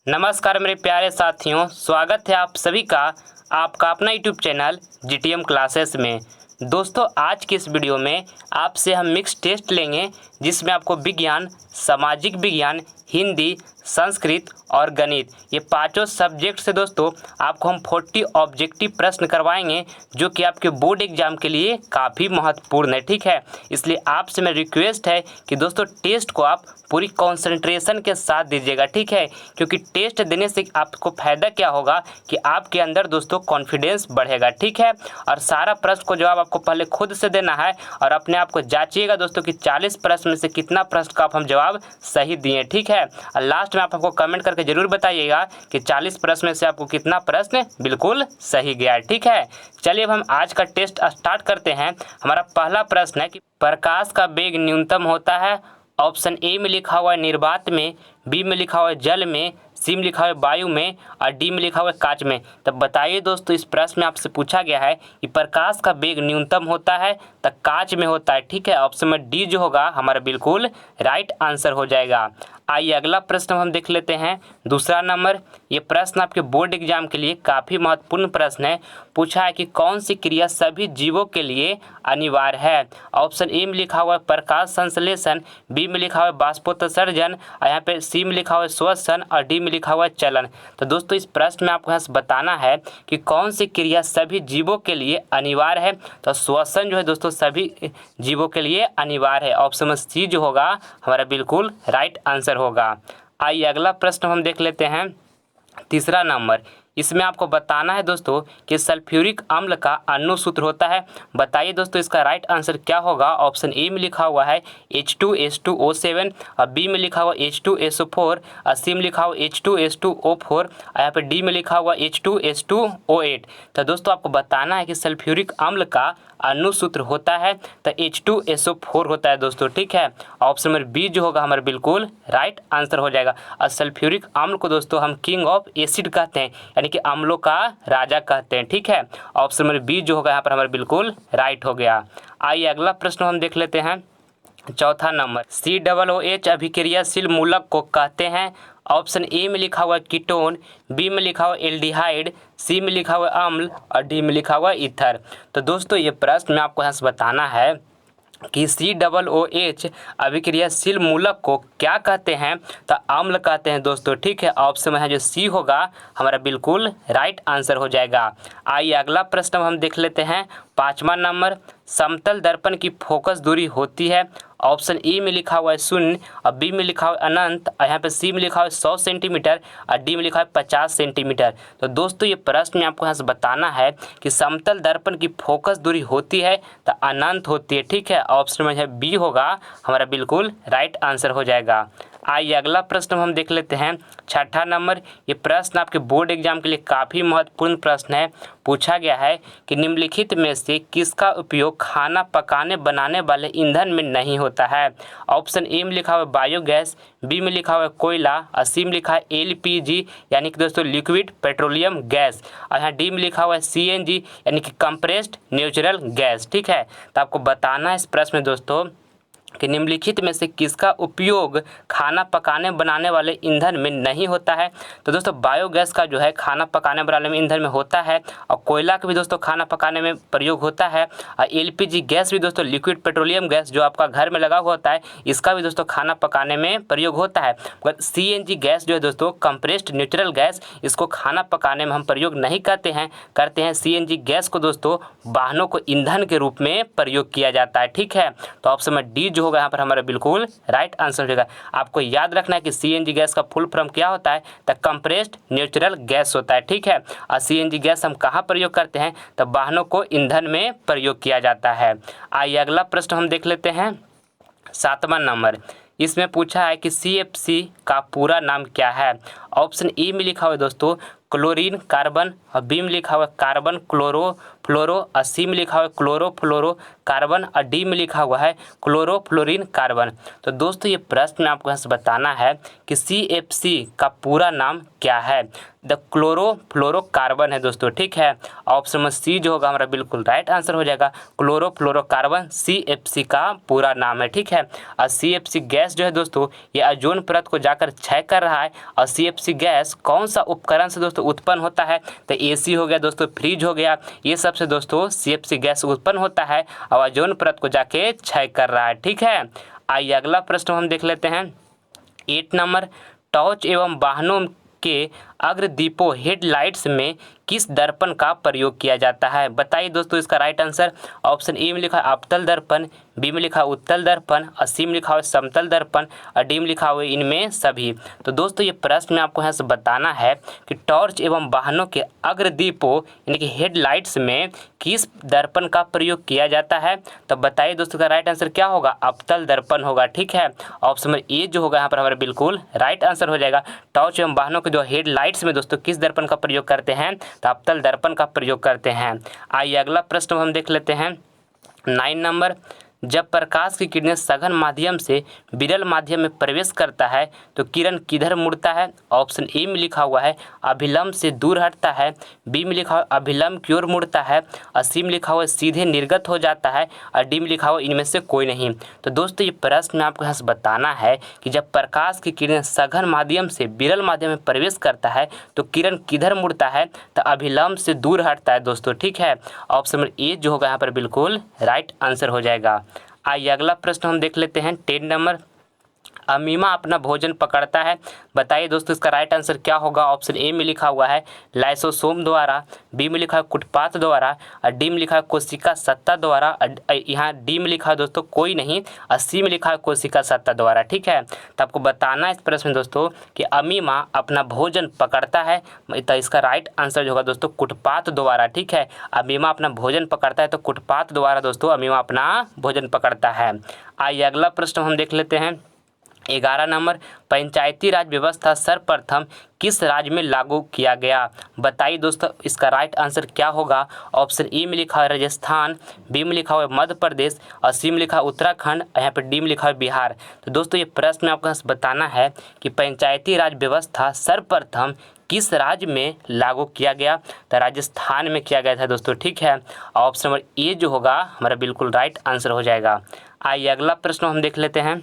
नमस्कार मेरे प्यारे साथियों, स्वागत है आप सभी का आपका अपना यूट्यूब चैनल जीटीएम क्लासेस में। दोस्तों, आज की इस वीडियो में आपसे हम मिक्स टेस्ट लेंगे जिसमें आपको विज्ञान, सामाजिक विज्ञान, हिंदी, संस्कृत और गणित ये पांचों सब्जेक्ट से दोस्तों आपको हम 40 ऑब्जेक्टिव प्रश्न करवाएंगे जो कि आपके बोर्ड एग्जाम के लिए काफ़ी महत्वपूर्ण है। ठीक है, इसलिए आपसे मेरी रिक्वेस्ट है कि दोस्तों टेस्ट को आप पूरी कंसंट्रेशन के साथ दीजिएगा। ठीक है, क्योंकि टेस्ट देने से आपको फ़ायदा क्या होगा कि आपके अंदर दोस्तों कॉन्फिडेंस बढ़ेगा। ठीक है, और सारा प्रश्न को जवाब आपको पहले खुद से देना है और अपने आप को जांचिएगा दोस्तों कि 40 प्रश्न में से कितना प्रश्न का आप हम जवाब सही दिए। ठीक है, और लास्ट में आप हमको कमेंट करके जरूर बताइएगा कि 40 प्रश्न में से आपको कितना प्रश्न बिल्कुल सही गया है। ठीक है, चलिए अब हम आज का टेस्ट स्टार्ट करते हैं। हमारा पहला प्रश्न है कि प्रकाश का वेग न्यूनतम होता है। ऑप्शन ए में लिखा हुआ है निर्वात में, बी में लिखा हुआ है जल में, सी में लिखा हुआ है वायु में और डी में लिखा हुआ है कांच में। तब बताइए दोस्तों, इस प्रश्न में आपसे पूछा गया है कि प्रकाश का वेग न्यूनतम होता है तो कांच में होता है। ठीक है, ऑप्शन में डी जो होगा हमारा बिल्कुल राइट आंसर हो जाएगा। आइए अगला प्रश्न हम देख लेते हैं। दूसरा नंबर, ये प्रश्न आपके बोर्ड एग्जाम के लिए काफ़ी महत्वपूर्ण प्रश्न है। पूछा है कि कौन सी क्रिया सभी जीवों के लिए अनिवार्य है। ऑप्शन ए में लिखा हुआ है प्रकाश संश्लेषण, बी में लिखा हुआ है बाष्पोत्सर्जन और यहाँ पे सी में लिखा हुआ है श्वसन और डी में लिखा हुआ है चलन। तो दोस्तों इस प्रश्न में आपको यहाँ से बताना है कि कौन सी क्रिया सभी जीवों के लिए अनिवार्य है। तो श्वसन जो है दोस्तों सभी जीवों के लिए अनिवार्य है। ऑप्शन में सी जो होगा हमारा बिल्कुल राइट आंसर होगा। आइए अगला प्रश्न हम देख लेते हैं। तीसरा नंबर, इसमें आपको बताना है दोस्तों कि सल्फ्यूरिक अम्ल का अणु सूत्र होता है। बताइए दोस्तों इसका राइट आंसर क्या होगा। ऑप्शन ए में लिखा हुआ है H2H2O7 और बी में लिखा हुआ H2SO4 और सी में लिखा हुआ H2H2O4 और यहाँ पे डी में लिखा हुआ H2H2O8। तो दोस्तों आपको बताना है कि सल्फ्यूरिक अम्ल का अणु सूत्र होता है तो H2SO4 होता है दोस्तों। ठीक है, ऑप्शन नंबर बी जो होगा हमारा बिल्कुल राइट आंसर हो जाएगा। और सल्फ्यूरिक अम्ल को दोस्तों हम किंग ऑफ एसिड कहते हैं, यानी कि अम्लों का राजा कहते हैं। ठीक है, ऑप्शन नंबर बी जो होगा यहाँ पर हमारा बिल्कुल राइट हो गया। आइए अगला प्रश्न हम देख लेते हैं। चौथा नंबर, COOH अभिक्रियाशील मूलक को कहते हैं। ऑप्शन ए में लिखा हुआ है कीटोन, बी में लिखा हुआ एल्डिहाइड, सी में लिखा हुआ अम्ल और डी में लिखा हुआ ईथर। तो दोस्तों ये प्रश्न में आपको यहाँ से बताना है कि COOH अभिक्रियाशील मूलक को क्या कहते हैं। तो अम्ल कहते हैं दोस्तों। ठीक है, ऑप्शन में है जो सी होगा हमारा बिल्कुल राइट आंसर हो जाएगा। आइए अगला प्रश्न हम देख लेते हैं। पाँचवा नंबर, समतल दर्पण की फोकस दूरी होती है। ऑप्शन ए में लिखा हुआ है 0 और बी में लिखा हुआ है अनंत और यहाँ पे सी में लिखा हुआ है 100 सेंटीमीटर और डी में लिखा है 50 सेंटीमीटर। तो दोस्तों ये प्रश्न में आपको यहाँ से बताना है कि समतल दर्पण की फोकस दूरी होती है तो अनंत होती है। ठीक है, ऑप्शन में है बी होगा हमारा बिल्कुल राइट आंसर हो जाएगा। आइए अगला प्रश्न हम देख लेते हैं। छठा नंबर, ये प्रश्न आपके बोर्ड एग्जाम के लिए काफ़ी महत्वपूर्ण प्रश्न है। पूछा गया है कि निम्नलिखित में से किसका उपयोग खाना पकाने बनाने वाले ईंधन में नहीं होता है। ऑप्शन ए में लिखा हुआ है बायोगैस, बी में लिखा हुआ है कोयला और सी में लिखा है LPG यानी कि दोस्तों लिक्विड पेट्रोलियम गैस और यहाँ डी में लिखा हुआ है CNG यानी कि कंप्रेस्ड नेचुरल गैस। ठीक है, तो आपको बताना है इस प्रश्न में दोस्तों कि निम्नलिखित में से किसका उपयोग खाना पकाने बनाने वाले ईंधन में नहीं होता है। तो दोस्तों बायोगैस का जो है खाना पकाने बनाने में ईंधन में होता है और कोयला का भी दोस्तों खाना पकाने में प्रयोग होता है और LPG गैस भी दोस्तों लिक्विड पेट्रोलियम गैस जो आपका घर में लगा हुआ होता है इसका भी दोस्तों खाना पकाने में प्रयोग होता है। मगर CNG गैस जो है दोस्तों कंप्रेस्ड नेचुरल गैस, इसको खाना पकाने में हम प्रयोग नहीं करते हैं। CNG गैस को दोस्तों वाहनों को ईंधन के रूप में प्रयोग किया जाता है। ठीक है, तो ऑप्शन में डी होगा यहाँ पर हमारा बिल्कुल राइट आंसर हो जाएगा। आपको याद रखना है कि CNG गैस का फुल फॉर्म क्या होता है तो कंप्रेस्ड नेचुरल गैस होता है। ठीक है, और CNG गैस हम कहाँ प्रयोग करते हैं तो वाहनों को ईंधन में प्रयोग किया जाता है। आइए अगला प्रश्न हम देख लेते हैं। सातवां नंबर, इसमें पूछा है कि CFC का पूरा नाम क्या है। ऑप्शन ए में लिखा हुआ है दोस्तों क्लोरीन कार्बन, और बी में लिखा हुआ है कार्बन क्लोरो फ्लोरो, और सी में लिखा हुआ है क्लोरो फ्लोरो कार्बन, और डी में लिखा हुआ है क्लोरो फ्लोरीन कार्बन। तो दोस्तों ये प्रश्न में आपको यहाँ से बताना है कि CFC का पूरा नाम क्या है। द क्लोरो फ्लोरो कार्बन है दोस्तों, ठीक है। ऑप्शन नंबर सी जो होगा हमारा बिल्कुल राइट आंसर हो जाएगा। क्लोरो फ्लोरो कार्बन CFC का पूरा नाम है, ठीक है। और CFC गैस जो है दोस्तों ये ओजोन परत को जाकर क्षय कर रहा है। और CFC गैस कौन सा उपकरण से दोस्तों उत्पन्न होता है, तो AC हो गया दोस्तों, फ्रिज हो गया, ये सब से दोस्तों CFC गैस उत्पन्न होता है और ओजोन परत को जाके क्षय कर रहा है, ठीक है। आइए अगला प्रश्न हम देख लेते हैं। 8 नंबर, टॉर्च एवं वाहनों के अग्रदीपों हेडलाइट्स में किस दर्पण का प्रयोग किया जाता है। बताइए दोस्तों इसका राइट आंसर। ऑप्शन ए में लिखा है अवतल दर्पण, बी में लिखा है उत्तल दर्पण, और सी में लिखा हुआ है समतल दर्पण, और डी में लिखा हुआ है इनमें सभी। तो दोस्तों ये प्रश्न में आपको यहाँ से बताना है कि टॉर्च एवं वाहनों के अग्रदीपों यानी कि हेडलाइट्स में किस दर्पण का प्रयोग किया जाता है। तो बताइए दोस्तों का राइट आंसर क्या होगा, अवतल दर्पण होगा, ठीक है। ऑप्शन नंबर ए जो होगा यहाँ पर हमारा बिल्कुल राइट आंसर हो जाएगा। टॉर्च एवं वाहनों के जो हेडलाइट्स में दोस्तों किस दर्पण का प्रयोग करते हैं, तो अवतल दर्पण का प्रयोग करते हैं। आइए अगला प्रश्न हम देख लेते हैं। 9 नंबर, जब प्रकाश की किरणें सघन माध्यम से विरल माध्यम में प्रवेश करता है तो किरण किधर मुड़ता है। ऑप्शन ए में लिखा हुआ है अभिलंब से दूर हटता है, बी में लिखा हुआ अभिलंब की ओर मुड़ता है, और सी में लिखा हुआ सीधे निर्गत हो जाता है, और डी में लिखा हुआ इनमें से कोई नहीं। तो दोस्तों ये प्रश्न में आपको यहाँ से बताना है कि जब प्रकाश की किरणें सघन माध्यम से विरल माध्यम में प्रवेश करता है तो किरण किधर मुड़ता है, तो अभिलंब से दूर हटता है दोस्तों, ठीक है। ऑप्शन नंबर ए जो होगा यहाँ पर बिल्कुल राइट आंसर हो जाएगा। आइए अगला प्रश्न हम देख लेते हैं। 10 नंबर, अमीमा अपना भोजन पकड़ता है। बताइए दोस्तों इसका राइट आंसर क्या होगा। ऑप्शन ए में लिखा हुआ है लाइसोसोम द्वारा, बी में लिखा है कुटपाथ द्वारा, और डी में लिखा है कोशिका सत्ता द्वारा, यहाँ डी में लिखा है दोस्तों कोई नहीं, और सी में लिखा है कोशिका सत्ता द्वारा, ठीक है। तो आपको बताना है इस प्रश्न में दोस्तों कि अमीमा अपना भोजन पकड़ता है, तो इसका राइट आंसर जो होगा दोस्तों कुटपाथ द्वारा, ठीक है। अमीमा अपना भोजन पकड़ता है तो कुटपाथ द्वारा दोस्तों अमीमा अपना भोजन पकड़ता है। आइए अगला प्रश्न हम देख लेते हैं। 11 नंबर, पंचायती राज व्यवस्था सर्वप्रथम किस राज्य में लागू किया गया। बताइए दोस्तों इसका राइट आंसर क्या होगा। ऑप्शन ए में लिखा है राजस्थान, बी में लिखा हुआ है मध्य प्रदेश, और सी में लिखा है उत्तराखंड, यहाँ पर डी में लिखा है बिहार। तो दोस्तों ये प्रश्न में आपको बताना है कि पंचायती राज व्यवस्था सर्वप्रथम किस राज्य में लागू किया गया, तो राजस्थान में किया गया था दोस्तों, ठीक है। ऑप्शन नंबर ए जो होगा हमारा बिल्कुल राइट आंसर हो जाएगा। आइए अगला प्रश्न हम देख लेते हैं।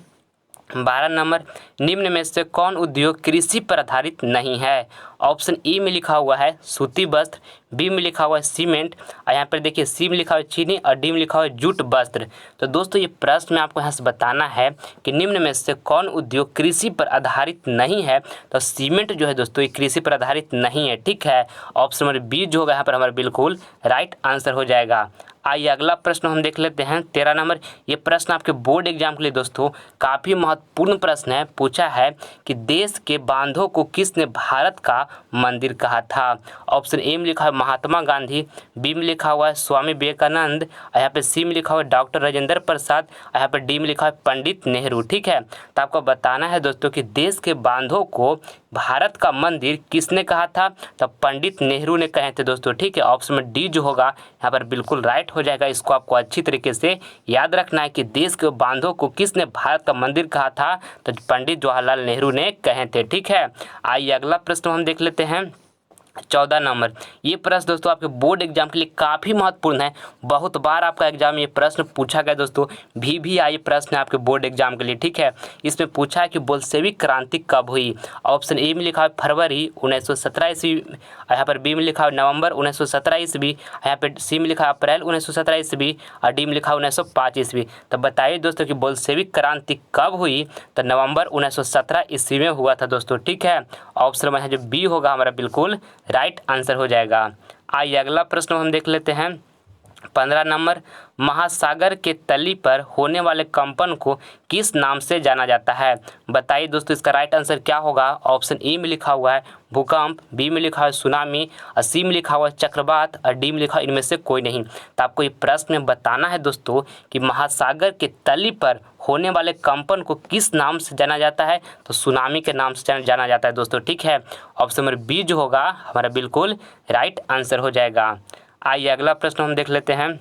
12 नंबर, निम्न में से कौन उद्योग कृषि पर आधारित नहीं है। ऑप्शन ए में लिखा हुआ है सूती वस्त्र, बी में लिखा हुआ है सीमेंट, और यहाँ पर देखिए सी में लिखा हुआ है चीनी, और डी में लिखा हुआ है जूट वस्त्र। तो दोस्तों ये प्रश्न में आपको यहाँ से बताना है कि निम्न में से कौन उद्योग कृषि पर आधारित नहीं है। तो सीमेंट जो है दोस्तों ये कृषि पर आधारित नहीं है, ठीक है। ऑप्शन नंबर बी जो होगा यहाँ पर हमारा बिल्कुल राइट आंसर हो जाएगा। आइए अगला प्रश्न हम देख लेते हैं। 13 नंबर, ये प्रश्न आपके बोर्ड एग्जाम के लिए दोस्तों काफ़ी महत्वपूर्ण प्रश्न है। पूछा है कि देश के बांधों को किसने भारत का मंदिर कहा था। ऑप्शन ए में लिखा है महात्मा गांधी, बी में लिखा हुआ है स्वामी विवेकानंद, यहाँ पे सी में लिखा हुआ है डॉक्टर राजेंद्र प्रसाद, यहाँ पे डी में लिखा है पंडित नेहरू, ठीक है। तो आपको बताना है दोस्तों कि देश के बांधों को भारत का मंदिर किसने कहा था, तो पंडित नेहरू ने कहे थे दोस्तों, ठीक है। ऑप्शन में डी जो होगा यहाँ पर बिल्कुल राइट हो जाएगा। इसको आपको अच्छी तरीके से याद रखना है कि देश के बांधों को किसने भारत का मंदिर कहा था, तो पंडित जवाहरलाल नेहरू ने कहे थे, ठीक है। आइए अगला प्रश्न हम देख लेते हैं। 14 नंबर, ये प्रश्न दोस्तों आपके बोर्ड एग्जाम के लिए काफ़ी महत्वपूर्ण है। बहुत बार आपका एग्जाम ये प्रश्न पूछा गया दोस्तों, VVI प्रश्न है आपके बोर्ड एग्जाम के लिए, ठीक है। इसमें पूछा है कि बोल्शेविक क्रांति कब हुई। ऑप्शन ए में लिखा है फरवरी 1917 ईस्वी, यहाँ पर बी में लिखा है नवंबर 1917 ईस्वी, यहाँ पर सी में लिखा है अप्रैल 1917 ईस्वी, और डी में लिखा है 1905 ईस्वी। तो बताइए दोस्तों कि बोल्शेविक क्रांति कब हुई, तो नवंबर 1917 ईस्वी में हुआ था दोस्तों, ठीक है। ऑप्शन में जो बी होगा हमारा बिल्कुल राइट आंसर हो जाएगा। आइए अगला प्रश्न हम देख लेते हैं। 15 नंबर, महासागर के तली पर होने वाले कंपन को किस नाम से जाना जाता है? बताइए दोस्तों, इसका राइट आंसर क्या होगा? ऑप्शन ए में लिखा हुआ है भूकंप, बी में लिखा हुआ है सुनामी, और सी में लिखा हुआ है चक्रवात, और डी में लिखा हुआ इनमें से कोई नहीं। तो आपको ये प्रश्न में बताना है दोस्तों कि महासागर के तली पर होने वाले कंपन को किस नाम से जाना जाता है? तो सुनामी के नाम से जाना जाता है दोस्तों, ठीक है। ऑप्शन नंबर बी जो होगा हमारा बिल्कुल राइट आंसर हो जाएगा। आइए अगला प्रश्न हम देख लेते हैं।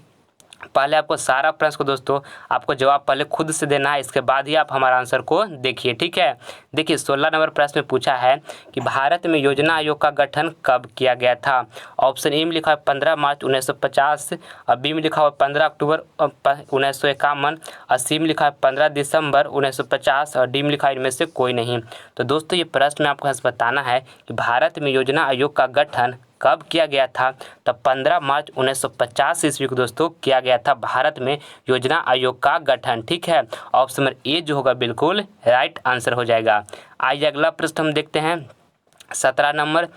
पहले आपको सारा प्रश्न को दोस्तों आपको जवाब पहले खुद से देना है, इसके बाद ही आप हमारा आंसर को देखिए, ठीक है। देखिए 16 नंबर प्रश्न में पूछा है कि भारत में योजना आयोग का गठन कब किया गया था? ऑप्शन ए में लिखा है 15 मार्च 1950, और बी में लिखा हुआ 15 अक्टूबर 1951, और सी में लिखा है 15 दिसंबर 1950, और डी में लिखा है इनमें से कोई नहीं। तो दोस्तों ये प्रश्न में आपको बताना है कि भारत में योजना आयोग का गठन कब किया गया था? तो 15 मार्च 1950 ईस्वी को दोस्तों किया गया था भारत में योजना आयोग का गठन, ठीक है। ऑप्शन नंबर ए जो होगा बिल्कुल राइट आंसर हो जाएगा। आइए अगला प्रश्न हम देखते हैं। 17 नंबर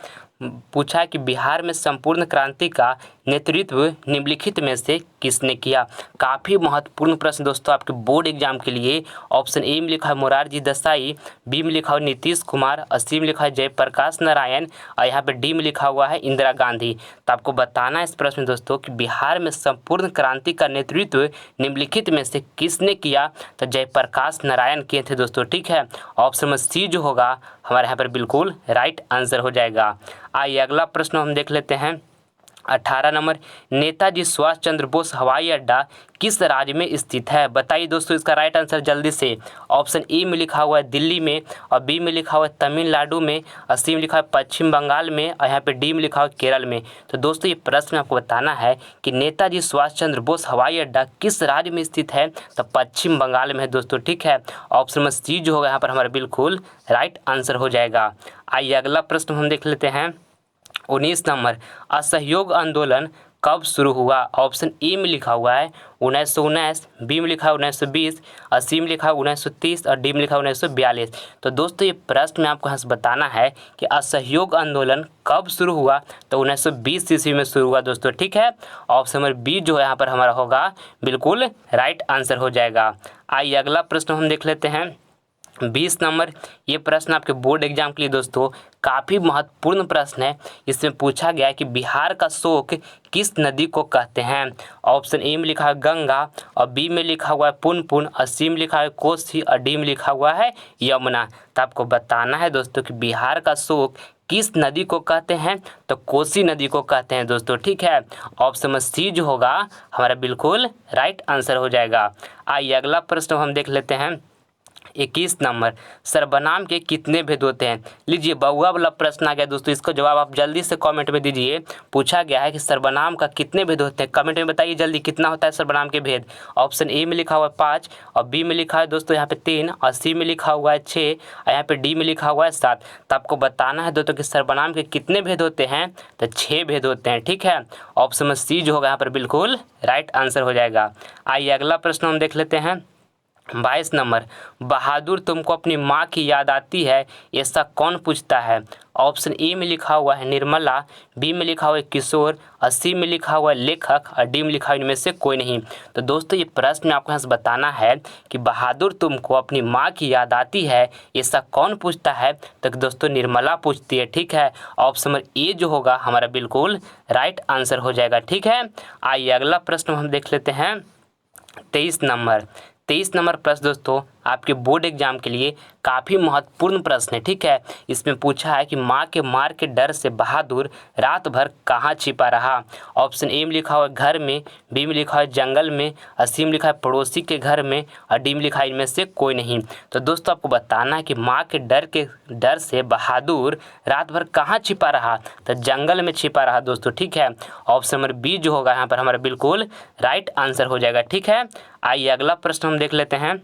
पूछा है कि बिहार में संपूर्ण क्रांति का नेतृत्व निम्नलिखित में से किसने किया? काफ़ी महत्वपूर्ण प्रश्न दोस्तों आपके बोर्ड एग्जाम के लिए। ऑप्शन ए में लिखा है मोरारजी देसाई, बी में लिखा हुआ नीतीश कुमार, और सी में लिखा है जयप्रकाश नारायण, और यहाँ पे डी में लिखा हुआ है इंदिरा गांधी। तो आपको बताना है इस प्रश्न में दोस्तों कि बिहार में संपूर्ण क्रांति का नेतृत्व निम्नलिखित में से किसने किया? तो जयप्रकाश नारायण किए थे दोस्तों, ठीक है। ऑप्शन नंबर सी जो होगा हमारे यहाँ पर बिल्कुल राइट आंसर हो जाएगा। आइए अगला प्रश्न हम देख लेते हैं। 18 नंबर, नेताजी सुभाष चंद्र बोस हवाई अड्डा किस राज्य में स्थित है? बताइए दोस्तों इसका राइट आंसर जल्दी से। ऑप्शन ए में लिखा हुआ है दिल्ली में, और बी में लिखा हुआ है तमिलनाडु में, और सी में लिखा है पश्चिम बंगाल में, और यहाँ पे डी में लिखा हुआ है केरल में। तो दोस्तों ये प्रश्न आपको बताना है कि नेताजी सुभाष चंद्र बोस हवाई अड्डा किस राज्य में स्थित है? तो पश्चिम बंगाल में है दोस्तों, ठीक है। ऑप्शन नंबर सी जो होगा यहाँ पर हमारा बिल्कुल राइट आंसर हो जाएगा। आइए अगला प्रश्न हम देख लेते हैं। 19 नंबर, असहयोग आंदोलन कब शुरू हुआ? ऑप्शन ए में लिखा हुआ है 1919, बी में लिखा है 1920, और सी में लिखा है 1930, और डी में लिखा है 1942। तो दोस्तों ये प्रश्न में आपको यहाँ से बताना है कि असहयोग आंदोलन कब शुरू हुआ? तो 1920 ईस्वी में शुरू हुआ दोस्तों, ठीक है। ऑप्शन नंबर बी जो है यहाँ पर हमारा होगा बिल्कुल राइट आंसर हो जाएगा। आइए अगला प्रश्न हम देख लेते हैं। 20 नंबर, ये प्रश्न आपके बोर्ड एग्जाम के लिए दोस्तों काफ़ी महत्वपूर्ण प्रश्न है। इसमें पूछा गया है कि बिहार का शोक किस नदी को कहते हैं? ऑप्शन ए में लिखा है गंगा, और बी में लिखा हुआ है पुनपुन, और सी में लिखा है कोसी, और डी में लिखा हुआ है यमुना। तो आपको बताना है दोस्तों कि बिहार का शोक किस नदी को कहते हैं? तो कोसी नदी को कहते हैं दोस्तों, ठीक है। ऑप्शन नंबर सी जो होगा हमारा बिल्कुल राइट आंसर हो जाएगा। आइए अगला प्रश्न हम देख लेते हैं। 21 नंबर, सर्वनाम के कितने भेद होते हैं? लीजिए बउआ वाला प्रश्न आ गया दोस्तों, इसका जवाब आप जल्दी से कमेंट में दीजिए। पूछा गया है कि सर्वनाम का कितने भेद होते हैं, कमेंट में बताइए जल्दी कितना होता है सर्वनाम के भेद। ऑप्शन ए में लिखा हुआ है 5, और बी में लिखा है दोस्तों यहाँ पे 3, और सी में लिखा हुआ है 6, और यहाँ पे डी में लिखा हुआ है 7। तो आपको बताना है दोस्तों कि सर्वनाम के कितने भेद होते हैं? तो 6 भेद होते हैं, ठीक है। ऑप्शन में सी जो होगा यहाँ पर बिल्कुल राइट आंसर हो जाएगा। आइए अगला प्रश्न हम देख लेते हैं। 22 नंबर, बहादुर तुमको अपनी माँ की याद आती है, ऐसा कौन पूछता है? ऑप्शन ए में लिखा हुआ है निर्मला, बी में लिखा हुआ है किशोर, और सी में लिखा हुआ है लेखक, और डी में लिखा हुआ इनमें से कोई नहीं। तो दोस्तों ये प्रश्न में आपको यहाँ से बताना है कि बहादुर तुमको अपनी माँ की याद आती है, ऐसा कौन पूछता है? तो दोस्तों निर्मला पूछती है, ठीक है। ऑप्शन नंबर ए जो होगा हमारा बिल्कुल राइट आंसर हो जाएगा, ठीक है। आइए अगला प्रश्न हम देख लेते हैं। 23 नंबर प्रश्न दोस्तों आपके बोर्ड एग्जाम के लिए काफ़ी महत्वपूर्ण प्रश्न है, ठीक है। इसमें पूछा है कि माँ के मार के डर से बहादुर रात भर कहाँ छिपा रहा? ऑप्शन ए में लिखा हुआ है घर में, बी में लिखा हुआ है जंगल में, और सी में लिखा है पड़ोसी के घर में, और डी में लिखा है इनमें से कोई नहीं। तो दोस्तों आपको बताना है कि माँ के डर से बहादुर रात भर कहाँ छिपा रहा? तो जंगल में छिपा रहा दोस्तों, ठीक है। ऑप्शन नंबर बी जो होगा यहाँ पर हमारा बिल्कुल राइट आंसर हो जाएगा, ठीक है। आइए अगला प्रश्न हम देख लेते हैं।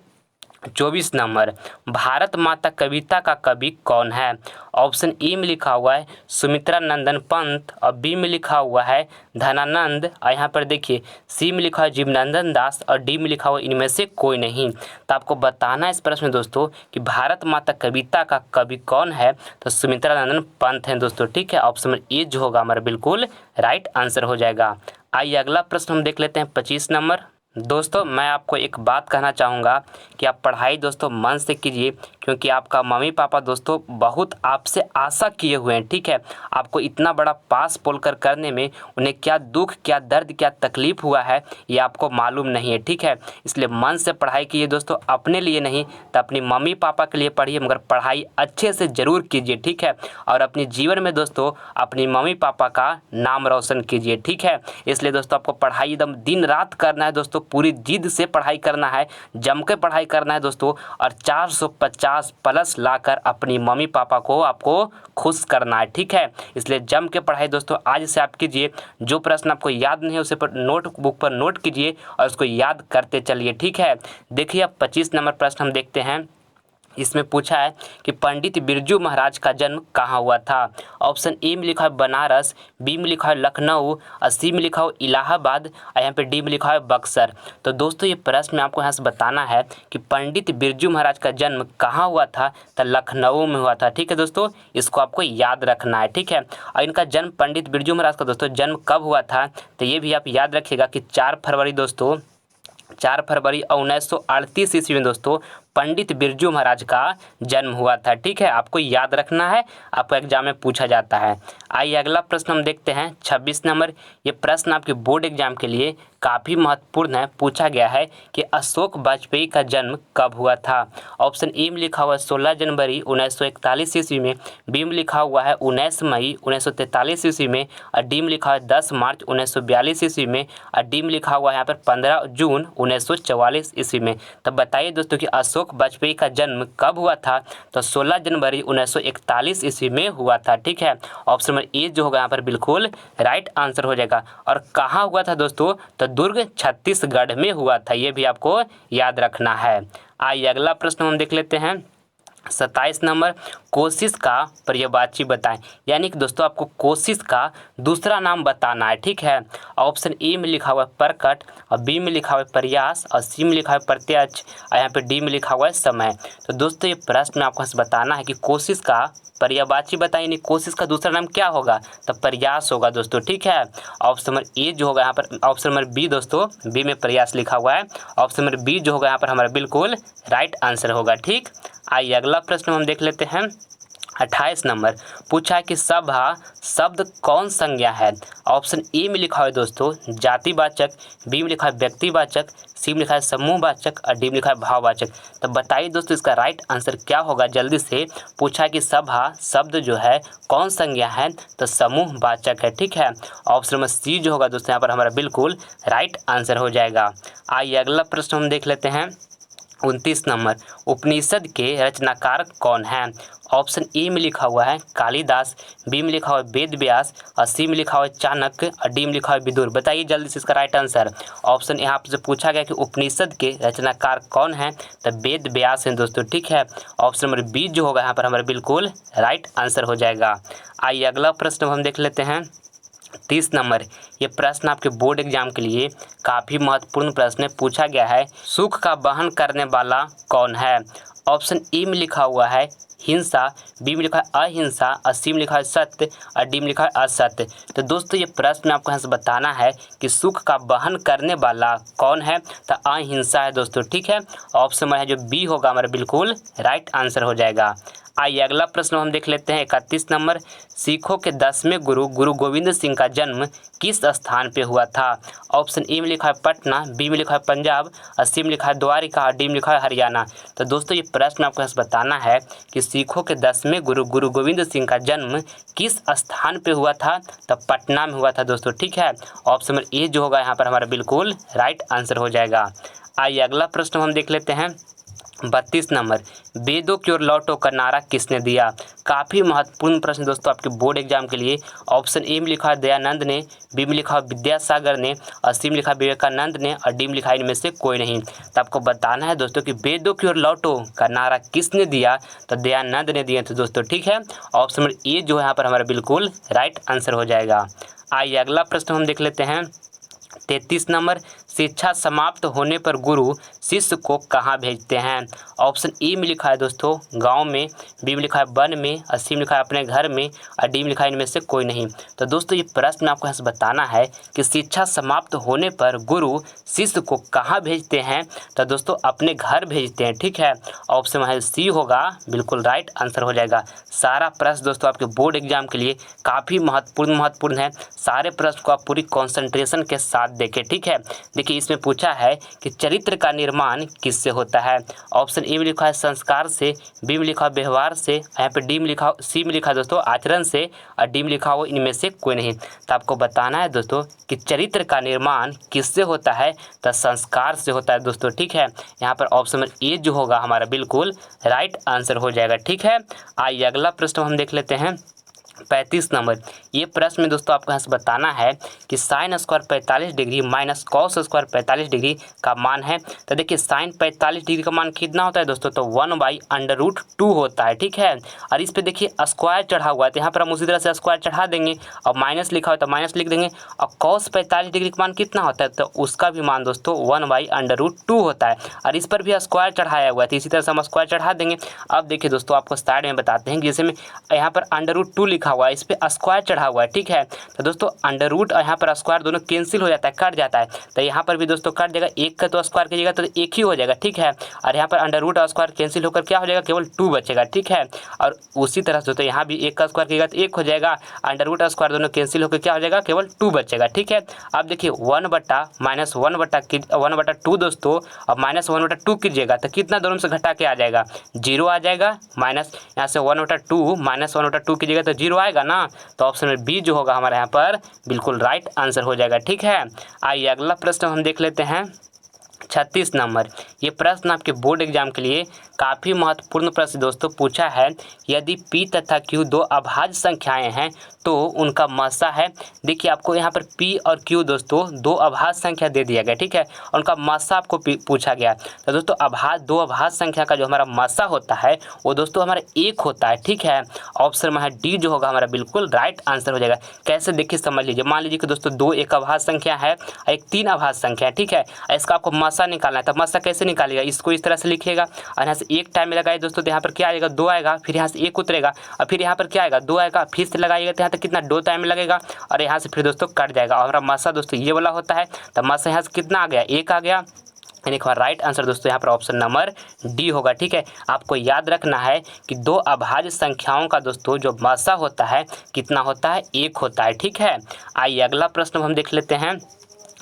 24 नंबर, भारत माता कविता का कवि कौन है? ऑप्शन ए में लिखा हुआ है सुमित्रा नंदन पंत और बी में लिखा हुआ है धनानंद और यहाँ पर देखिए सी में लिखा है जीवनंदन दास और डी में लिखा हुआ इनमें से कोई नहीं। तो आपको बताना है इस प्रश्न में दोस्तों कि भारत माता कविता का कवि कौन है? तो सुमित्रा नंदन पंत हैं दोस्तों, ठीक है। ऑप्शन नंबर ए जो होगा हमारा बिल्कुल राइट आंसर हो जाएगा। आइए अगला प्रश्न हम देख लेते हैं 25 नंबर। दोस्तों मैं आपको एक बात कहना चाहूँगा कि आप पढ़ाई दोस्तों मन से कीजिए, क्योंकि आपका मम्मी पापा दोस्तों बहुत आपसे आशा किए हुए हैं, ठीक है। आपको इतना बड़ा पास पोल कर करने में उन्हें क्या दुख, क्या दर्द, क्या तकलीफ़ हुआ है ये आपको मालूम नहीं है, ठीक है। इसलिए मन से पढ़ाई कीजिए दोस्तों, अपने लिए नहीं तो अपनी मम्मी पापा के लिए पढ़िए, मगर पढ़ाई अच्छे से ज़रूर कीजिए, ठीक है। और अपने जीवन में दोस्तों अपनी मम्मी पापा का नाम रोशन कीजिए, ठीक है। इसलिए दोस्तों आपको पढ़ाई एकदम दिन रात करना है दोस्तों, पूरी जिद से पढ़ाई करना है, जम के पढ़ाई करना है दोस्तों, और 450 प्लस लाकर अपनी मम्मी पापा को आपको खुश करना है, ठीक है। इसलिए जम के पढ़ाई दोस्तों आज से आप कीजिए। जो प्रश्न आपको याद नहीं है उसे पर नोटबुक पर नोट कीजिए और उसको याद करते चलिए, ठीक है। देखिए अब 25 नंबर प्रश्न हम देखते हैं। इसमें पूछा है कि पंडित बिरजू महाराज का जन्म कहाँ हुआ था? ऑप्शन ए में लिखा है बनारस, बी में लिखा है लखनऊ और सी में लिखा है इलाहाबाद और यहाँ पे डी में लिखा है बक्सर। तो दोस्तों ये प्रश्न में आपको यहाँ से बताना है कि पंडित बिरजू महाराज का जन्म कहाँ हुआ था? तो लखनऊ में हुआ था, ठीक है दोस्तों। इसको आपको याद रखना है, ठीक है। और इनका जन्म पंडित बिरजू महाराज का दोस्तों जन्म कब हुआ था? तो ये भी आप याद रखिएगा कि 4 फरवरी दोस्तों, 4 फरवरी 1938 ईस्वी में दोस्तों पंडित बिरजू महाराज का जन्म हुआ था, ठीक है। आपको याद रखना है, आपको एग्जाम में पूछा जाता है। आइए अगला प्रश्न हम देखते हैं 26 नंबर। ये प्रश्न आपके बोर्ड एग्जाम के लिए काफ़ी महत्वपूर्ण है। पूछा गया है कि अशोक वाजपेयी का जन्म कब हुआ था? ऑप्शन ए में लिखा हुआ है 16 जनवरी 1941 ईस्वी में, बी में लिखा हुआ है 19 मई 1943 ईस्वी में और डी में लिखा है 10 मार्च 1942 ईस्वी में और डी में लिखा हुआ है यहाँ पर 15 जून 1944 ईस्वी में। तब बताइए दोस्तों कि अशोक वाजपेयी का जन्म कब हुआ था? तो 16 जनवरी 1941 ईस्वी में हुआ था, ठीक है। ऑप्शन नंबर ए जो होगा यहाँ पर बिल्कुल राइट आंसर हो जाएगा। और कहाँ हुआ था दोस्तों? तो दुर्ग छत्तीसगढ़ में हुआ था, ये भी आपको याद रखना है। आइए अगला प्रश्न हम देख लेते हैं 27 नंबर। कोशिश का पर्यायवाची बताएं, यानी कि दोस्तों आपको कोशिश का दूसरा नाम बताना है, ठीक है। ऑप्शन ए में लिखा हुआ है प्रकट और बी में लिखा हुआ है प्रयास और सी में लिखा हुआ है प्रत्यक्ष और यहाँ पे डी में लिखा हुआ है समय। तो दोस्तों ये प्रश्न में आपको बताना है कि कोशिश का पर्यायवाची बताएं, यानी कोशिश का दूसरा नाम क्या होगा? तो प्रयास होगा दोस्तों, ठीक है। ऑप्शन नंबर ए जो होगा यहाँ पर, ऑप्शन नंबर बी दोस्तों, बी में प्रयास लिखा हुआ है। ऑप्शन नंबर बी जो होगा यहाँ पर हमारा बिल्कुल राइट आंसर होगा, ठीक। आइए अगला प्रश्न हम देख लेते हैं 28 नंबर। पूछा है कि सभा शब्द कौन संज्ञा है? ऑप्शन ए में लिखा है दोस्तों जातिवाचक, बी में लिखा है व्यक्तिवाचक, सी में लिखा है समूहवाचक और डी में लिखा है भाववाचक। तो बताइए दोस्तों इसका राइट आंसर क्या होगा जल्दी से। पूछा है कि सभा शब्द जो है कौन संज्ञा है? तो समूहवाचक है, ठीक है। ऑप्शन नंबर सी जो होगा दोस्तों यहाँ पर हमारा बिल्कुल राइट आंसर हो जाएगा। आइए अगला प्रश्न हम देख लेते हैं 29 नंबर। उपनिषद के रचनाकार कौन है? ऑप्शन ए में लिखा हुआ है कालिदास, बी में लिखा हुआ है वेद व्यास और सी में लिखा हुआ है चाणक्य और डी में लिखा हुआ है विदुर। बताइए जल्दी से इसका राइट आंसर। ऑप्शन यहाँ से पूछा गया कि उपनिषद के रचनाकार कौन है? तो वेद व्यास हैं दोस्तों, ठीक है। ऑप्शन नंबर बी जो होगा यहाँ पर हमारा बिल्कुल राइट आंसर हो जाएगा। आइए अगला प्रश्न हम देख लेते हैं 30 नंबर। ये प्रश्न आपके बोर्ड एग्जाम के लिए काफ़ी महत्वपूर्ण प्रश्न है। पूछा गया है सुख का वहन करने वाला कौन है? ऑप्शन ए में लिखा हुआ है हिंसा, बी में लिखा है अहिंसा और सी में लिखा है सत्य और डी में लिखा है असत्य। तो दोस्तों ये प्रश्न आपको यहाँ से बताना है कि सुख का वहन करने वाला कौन है? तो अहिंसा है दोस्तों, ठीक है। ऑप्शन में है जो बी होगा हमारा बिल्कुल राइट आंसर हो जाएगा। आइए अगला प्रश्न हम देख लेते हैं 31 नंबर। सिखों के 10वें गुरु गुरु गोविंद सिंह का जन्म किस स्थान पे हुआ था? ऑप्शन ए में लिखा है पटना, बी में लिखा है पंजाब और सी में लिखा है द्वारिका और डी में लिखा है हरियाणा। तो दोस्तों ये प्रश्न आपको यहाँ से बताना है कि सिखों के 10वें गुरु गुरु गोविंद सिंह का जन्म किस स्थान पे हुआ था? तो पटना में हुआ था दोस्तों, ठीक है। ऑप्शन नंबर ए जो होगा यहाँ पर हमारा बिल्कुल राइट आंसर हो जाएगा। आइए अगला प्रश्न हम देख लेते हैं 32 नंबर, वेदों की ओर लौटो का नारा किसने दिया? काफ़ी महत्वपूर्ण प्रश्न दोस्तों आपके बोर्ड एग्जाम के लिए। ऑप्शन ए में लिखा है दयानंद ने, बी में लिखा है विद्यासागर ने, और सी में लिखा है विवेकानंद ने, और डी में लिखा है इनमें से कोई नहीं। तो आपको बताना है दोस्तों कि वेदों की ओर लौटो का नारा किसने दिया? तो दयानंद ने दिया था दोस्तों, ठीक है। ऑप्शन नंबर ए जो है यहाँ पर हमारा बिल्कुल राइट आंसर हो जाएगा। आइए अगला प्रश्न हम देख लेते हैं। 33 नंबर, शिक्षा समाप्त होने पर गुरु शिष्य को कहाँ भेजते हैं? ऑप्शन ए में लिखा है दोस्तों गांव में, बी में लिखा है वन में, और सी में लिखा है अपने घर में, और डी में लिखा है इनमें से कोई नहीं। तो दोस्तों ये प्रश्न आपको यहाँ से बताना है कि शिक्षा समाप्त होने पर गुरु शिष्य को कहाँ भेजते हैं? तो दोस्तों अपने घर भेजते हैं, ठीक है। ऑप्शन है सी होगा, बिल्कुल राइट आंसर हो जाएगा। सारा प्रश्न दोस्तों आपके बोर्ड एग्जाम के लिए काफ़ी महत्वपूर्ण है। सारे प्रश्न को आप पूरी कॉन्सेंट्रेशन के साथ देखें, ठीक है। देखिए इसमें पूछा है कि चरित्र का निर्माण किससे होता है? ऑप्शन ए में लिखा है संस्कार से, बी में लिखा है व्यवहार से, यहाँ पे डी में लिखा, सी में लिखा है दोस्तों आचरण से, और डी में लिखा हो इनमें से कोई नहीं। तो आपको बताना है दोस्तों कि चरित्र का निर्माण किससे होता है? तो संस्कार से होता है दोस्तों, ठीक है। यहाँ पर ऑप्शन नंबर ए जो होगा हमारा बिल्कुल राइट आंसर हो जाएगा, ठीक है। आइए अगला प्रश्न हम देख लेते हैं। 35 नंबर, ये प्रश्न में दोस्तों आपको यहाँ से बताना है कि sine square 45 degree minus cos square 45 degree का मान है। तो देखिए साइन 45 डिग्री का मान कितना होता है दोस्तों? तो 1/√2 होता है, ठीक है। और इस पे देखिए स्क्वायर चढ़ा हुआ है, तो यहाँ पर हम उसी तरह से स्क्वायर चढ़ा देंगे, और माइनस लिखा हो तो माइनस लिख देंगे। और कॉस 45 डिग्री का मान कितना होता है? तो उसका भी मान दोस्तों 1/√2 होता है, और इस पर भी स्क्वायर चढ़ाया हुआ है, तो इसी तरह से हम स्क्वायर चढ़ा देंगे। अब देखिए दोस्तों आपको साइड में बताते हैं कि जैसे में यहाँ पर √2 लिखा हुआ है, इस पे स्क्वायर चढ़ा हुआ है, ठीक है। तो दोस्तों अंडर रूट और यहाँ पर स्क्वायर दोनों कैंसिल हो जाता है, कट जाता है। तो यहाँ पर भी दोस्तों कट जाएगा, एक का तो स्क्वायर कीजिएगा तो एक ही हो जाएगा, ठीक है। और यहाँ पर अंडर रूट और स्क्वायर कैंसिल होकर क्या हो जाएगा? केवल 2 बचेगा, ठीक है। और उसी तरह से दोस्तों यहाँ भी एक का स्क्वायर कीजिएगा तो एक हो जाएगा, अंडर रूट और स्क्वायर दोनों कैंसिल होकर क्या हो जाएगा? केवल 2 बचेगा, ठीक है। अब देखिए 1/(1/2) दोस्तों, अब -1/2 कीजिएगा तो कितना दोनों से घटा के आ जाएगा? 0 आ जाएगा। माइनस यहाँ से 1/2 -1/2 कीजिएगा तो 0 आएगा ना। तो ऑप्शन में बी जो होगा हमारे यहाँ पर बिल्कुल राइट आंसर हो जाएगा, ठीक है। आइए अगला प्रश्न हम देख लेते हैं। 36 नंबर, ये प्रश्न आपके बोर्ड एग्जाम के लिए काफ़ी महत्वपूर्ण प्रश्न दोस्तों पूछा है। यदि P तथा Q दो अभाज्य संख्याएं हैं तो उनका मासा है। देखिए आपको यहाँ पर P और Q दोस्तों दो अभाज्य संख्या दे दिया गया, ठीक है। उनका मासा आपको पूछा गया। तो दोस्तों दो अभाज्य संख्या का जो हमारा मासा होता है वो दोस्तों हमारा 1 होता है, ठीक है। ऑप्शन में है डी जो होगा हमारा बिल्कुल राइट आंसर हो जाएगा। कैसे देखिए समझ लीजिए, मान लीजिए कि दोस्तों 2 एक अभाज्य संख्या है और एक 3 अभाज्य संख्या है, ठीक है। इसका आपको मासा निकालना है, तो मासा कैसे निकालिएगा? इसको इस तरह से लिखिएगा और यहाँ से एक टाइम में लगाइए दोस्तों, तो यहाँ पर क्या आएगा? 2 आएगा, फिर यहाँ से 1 उतरेगा और फिर यहाँ पर क्या आएगा? 2 आएगा, फिर से लगाइएगा तो यहाँ तक कितना 2 टाइम में लगेगा और यहाँ से फिर दोस्तों कट जाएगा। और हमारा मासा दोस्तों ये वाला होता है, तो मासा यहाँ से कितना आ गया? 1 आ गया। यानी कि राइट आंसर दोस्तों यहाँ पर ऑप्शन नंबर डी होगा, ठीक है। आपको याद रखना है कि दो अभाज्य संख्याओं का दोस्तों जो मासा होता है कितना होता है? 1 होता है, ठीक है। आइए अगला प्रश्न हम देख लेते हैं।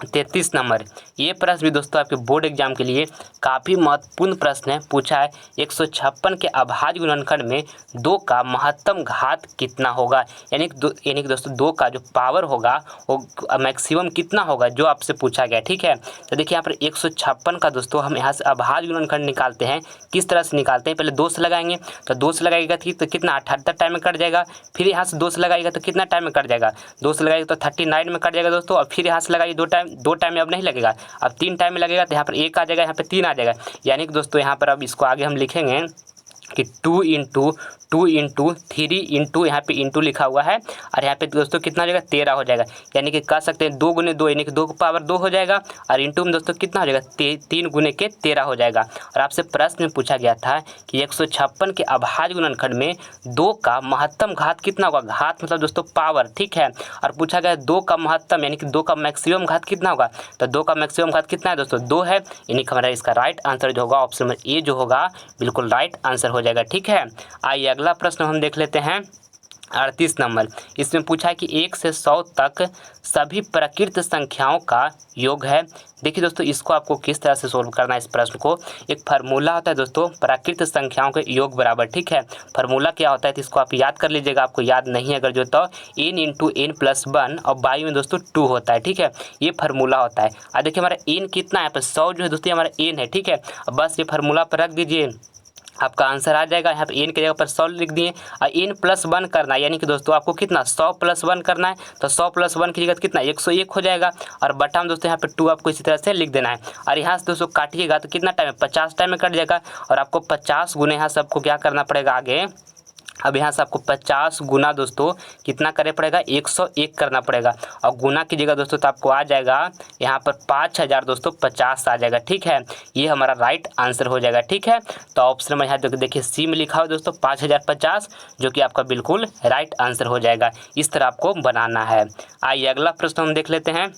33 नंबर, ये प्रश्न भी दोस्तों आपके बोर्ड एग्जाम के लिए काफ़ी महत्वपूर्ण प्रश्न है। पूछा है 156 के अभाज्य गुणनखंड में 2 का महत्तम घात कितना होगा? यानी कि दोस्तों 2 का जो पावर होगा वो मैक्सिमम कितना होगा, जो आपसे पूछा गया, ठीक है। तो देखिए यहाँ पर 156 का दोस्तों हम यहाँ से अभाज्य गुणनखंड निकालते हैं। किस तरह से निकालते हैं? पहले 2 से लगाएंगे, तो 2 से लगाएगा तो कितना 78 टाइम में कट जाएगा। फिर यहाँ से 2 से लगाएगा तो कितना टाइम में कट जाएगा? 2 से लगाएगा तो 39 में कट जाएगा दोस्तों। और फिर यहाँ से लगाइए 2 टाइम में अब नहीं लगेगा, अब 3 टाइम में लगेगा, तो यहाँ पर 1 आ जाएगा, यहाँ पे 3 आ जाएगा। यानी कि दोस्तों यहाँ पर अब इसको आगे हम लिखेंगे कि 2 इंटू 3 इंटू यहाँ पे इंटू लिखा हुआ है और यहाँ पे दोस्तों कितना हो जाएगा? 13 हो जाएगा। यानी कि कह सकते हैं 2 × 2 यानी कि 2 की पावर 2 हो जाएगा और इंटू में दोस्तों कितना हो जाएगा? 3 × 13 हो जाएगा। और आपसे प्रश्न में पूछा गया था कि 156 के अभाज्य गुणनखंड में 2 का महत्तम घात कितना होगा? घात मतलब दोस्तों पावर, ठीक है। और पूछा गया 2 का महत्तम यानी कि 2 का मैक्सिमम घात कितना होगा? तो 2 का मैक्सिमम घात कितना है दोस्तों? 2 है। यानी कि हमारा इसका राइट आंसर जो होगा ऑप्शन नंबर ए जो होगा बिल्कुल राइट आंसर हो जाएगा, ठीक है। आइए अगला प्रश्न हम देख लेते हैं। 38 नंबर, इसमें पूछा है कि 1 से 100 तक सभी प्रकृत संख्याओं का योग है। देखिए दोस्तों, इसको आपको किस तरह से सोल्व करना है इस प्रश्न को। एक फार्मूला होता है दोस्तों प्रकृत संख्याओं के योग बराबर, ठीक है। फार्मूला क्या होता है तो इसको आप याद कर लीजिएगा, आपको याद नहीं है अगर जो तो n इंटू एन प्लस 1 और बाई में दोस्तों 2 होता है, ठीक है। ये फार्मूला होता है। और देखिए हमारा n कितना है, यहाँ पर 100 जो है दोस्तों हमारा n है, ठीक है। अब बस ये फार्मूला पर रख दीजिए, आपका आंसर आ जाएगा। यहाँ पे n की जगह पर 100 लिख दिए और n प्लस 1 करना है, यानी कि दोस्तों आपको कितना 100 प्लस 1 करना है, तो 100 प्लस 1 की जगह कितना 101 हो जाएगा। और बटा में दोस्तों यहाँ पे 2 आपको इसी तरह से लिख देना है। और यहाँ से दोस्तों काटिएगा तो कितना टाइम है 50 टाइम में कट जाएगा। और आपको 50 गुने यहाँ से आपको क्या करना पड़ेगा आगे, अब यहाँ से आपको 50 गुना दोस्तों कितना करना पड़ेगा 101 करना पड़ेगा। और गुना कीजिएगा दोस्तों तो आपको आ जाएगा यहाँ पर 5000 दोस्तों 50 आ जाएगा, ठीक है। ये हमारा राइट आंसर हो जाएगा, ठीक है। तो ऑप्शन में यहाँ देखिए सी में लिखा हुआ दोस्तों 5050, जो कि आपका बिल्कुल राइट आंसर हो जाएगा। इस तरह आपको बनाना है। आइए अगला प्रश्न हम देख लेते हैं।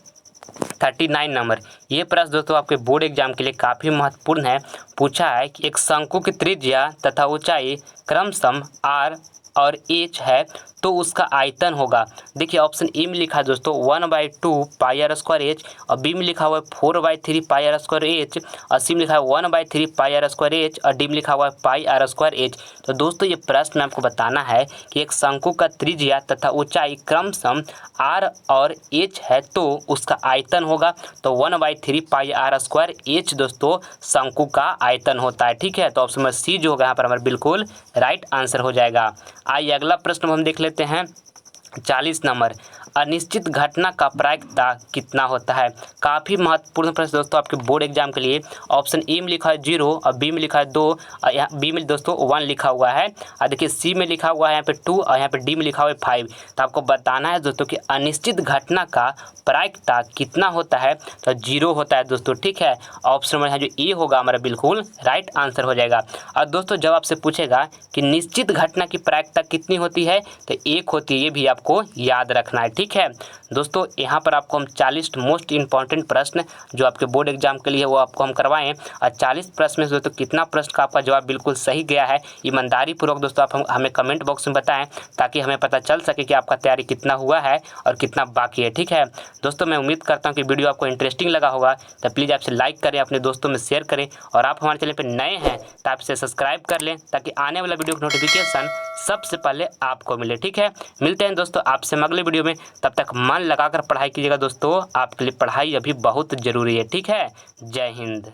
39 नंबर, ये प्रश्न दोस्तों आपके बोर्ड एग्जाम के लिए काफ़ी महत्वपूर्ण है। पूछा है कि एक शंकु की त्रिज्या तथा ऊंचाई क्रमशः r और h है तो उसका आयतन होगा। देखिए ऑप्शन ए में लिखा है दोस्तों 1/2 पाई आर स्क्वायर एच, और बी में लिखा हुआ है 4/3 पाई आर स्क्वायर एच, और सी में लिखा है 1/3 पाई आर स्क्वायर एच, और डी में लिखा हुआ है पाई आर स्क्वायर एच। तो दोस्तों ये प्रश्न में आपको बताना है कि एक शंकु का त्रिज्या तथा ऊंचाई क्रमशः r और h है तो उसका आयतन होगा। तो 1/3 पाई आर स्क्वायर एच दोस्तों शंकु का आयतन होता है, ठीक है। तो ऑप्शन नंबर सी जो होगा यहाँ पर हमारा बिल्कुल राइट आंसर हो जाएगा। आइए अगला प्रश्न हम देख लेते हैं। 40 नंबर, अनिश्चित घटना का प्रायिकता कितना होता है। काफ़ी महत्वपूर्ण प्रश्न दोस्तों आपके बोर्ड एग्जाम के लिए। ऑप्शन ए में लिखा है 0 और बी में लिखा है 2 और यहाँ बी में दोस्तों 1 लिखा हुआ है, और देखिए सी में लिखा हुआ है यहाँ पे 2 और यहाँ पे डी में लिखा हुआ है 5। तो आपको बताना है दोस्तों कि अनिश्चित घटना का प्रायिकता कितना होता है, तो 0 होता है दोस्तों, ठीक है। ऑप्शन में जो ए होगा हमारा बिल्कुल राइट आंसर हो जाएगा। और दोस्तों जब आपसे पूछेगा कि निश्चित घटना की प्रायिकता कितनी होती है तो 1 होती है, ये भी आपको याद रखना है, ठीक है। दोस्तों यहाँ पर आपको हम 40 मोस्ट इंपॉर्टेंट प्रश्न जो आपके बोर्ड एग्जाम के लिए वो आपको हम करवाएं, और 40 प्रश्न में दोस्तों कितना प्रश्न का आपका जवाब बिल्कुल सही गया है ईमानदारी पूर्वक दोस्तों आप हमें कमेंट बॉक्स में बताएं, ताकि हमें पता चल सके कि आपका तैयारी कितना हुआ है और कितना बाकी है, ठीक है। दोस्तों मैं उम्मीद करता हूँ कि वीडियो आपको इंटरेस्टिंग लगा होगा, तो प्लीज़ आपसे लाइक करें, अपने दोस्तों में शेयर करें, और आप हमारे चैनल पर नए हैं तो आप इसे सब्सक्राइब कर लें, ताकि आने वाला वीडियो का नोटिफिकेशन सबसे पहले आपको मिले, ठीक है। मिलते हैं दोस्तों आपसे अगले वीडियो में, तब तक मन लगाकर पढ़ाई कीजिएगा दोस्तों, आपके लिए पढ़ाई अभी बहुत ज़रूरी है, ठीक है। जय हिंद।